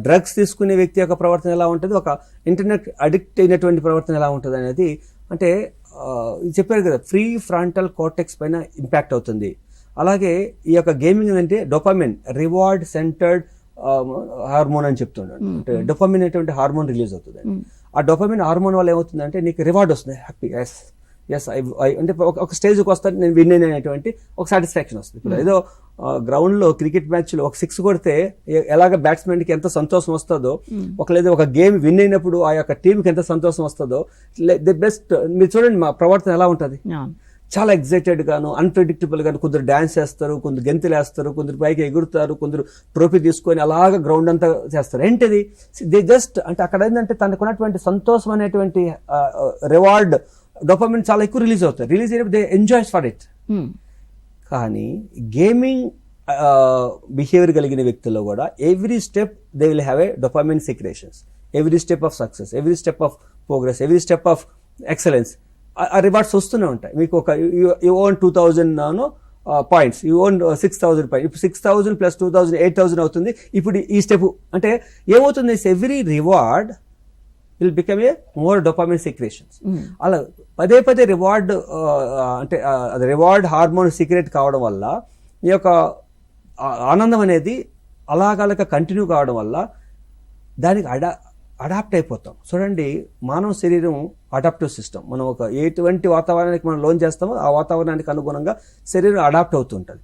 Drugs తీసుకునే వ్యక్తి యొక్క ప్రవర్తన ఎలా ఉంటుంది, ఒక ఇంటర్నెట్ అడిక్ట్ అయినటువంటి ప్రవర్తన ఎలా ఉంటుంది అనేది, అంటే చెప్పారు కదా, ఫ్రీ ఫ్రంటల్ కార్టెక్స్ పైన ఇంపాక్ట్ అవుతుంది. అలాగే ఈ యొక్క గేమింగ్ అంటే డోపామిన్ రివార్డ్ సెంటర్డ్ హార్మోన్ అని చెప్తున్నాడు. అంటే డోపామిన్ అనేటువంటి హార్మోన్ రిలీజ్ అవుతుంది. ఆ డోపామిన్ హార్మోన్ వల్ల ఏమవుతుందంటే నీకు రివార్డ్ వస్తుంది, హ్యాపీ, ఎస్ అంటే ఒక స్టేజ్కి వస్తాను నేను విన్ అనేటువంటి ఒక సాటిస్ఫాక్షన్ వస్తుంది. ఇప్పుడు ఏదో గ్రౌండ్లో క్రికెట్ మ్యాచ్లో ఒక 6 కొడితే ఎలాగ బ్యాట్స్మెన్కి ఎంత సంతోషం వస్తుందో, లేదా ఒక గేమ్ విన్ అయినప్పుడు ఆ యొక్క టీంకి ఎంత సంతోషం వస్తుందో, ది బెస్ట్. మీరు చూడండి మా ప్రవర్తన ఎలా ఉంటుంది, చాలా ఎగ్జైటెడ్ గాను, అన్ప్రెడిక్టబుల్ గాను. కొందరు డాన్స్ చేస్తారు, కొందరు గెంతులు వేస్తారు, కొందరు పైకి ఎగురుతారు, కొందరు ట్రోఫీ తీసుకొని అలాగ గ్రౌండ్ అంతా చేస్తారు. ఏంటిది, దే జస్ట్ అంటే అక్కడ ఏంటంటే తనకున్నటువంటి సంతోషం అనేటువంటి రివార్డ్ డోపామిన్ చాలా ఎక్కువ రిలీజ్ అవుతాయి. రిలీజ్ అయినప్పుడు దే ఎంజాయ్స్ ఫర్ ఇట్. కానీ గేమింగ్ బిహేవియర్ కలిగిన వ్యక్తుల్లో కూడా every step they will have a dopamine secretions, every step of success, every step of progress, every step of excellence, ఆ రివార్డ్స్ వస్తూనే ఉంటాయి. మీకు ఒక you own 2000 points, you own 6000 points, ఇప్పుడు 6000 ప్లస్ 2000 8000 అవుతుంది. ఇప్పుడు ఈ స్టెప్ అంటే ఏమవుతుంది, every reward will become a more dopamine secretions. అలా పదే పదే రివార్డ్ అంటే రివార్డ్ హార్మోన్ సీక్రెట్ కావడం వల్ల ఈ యొక్క ఆనందం అనేది అలాగ కంటిన్యూ కావడం వల్ల దానికి అడాప్ట్ అయిపోతాం. చూడండి, మానవ శరీరం అడాప్టివ్ సిస్టమ్. మనం ఎటువంటి వాతావరణానికి మనం లోన్ చేస్తామో ఆ వాతావరణానికి అనుగుణంగా శరీరం అడాప్ట్ అవుతుంటుంది.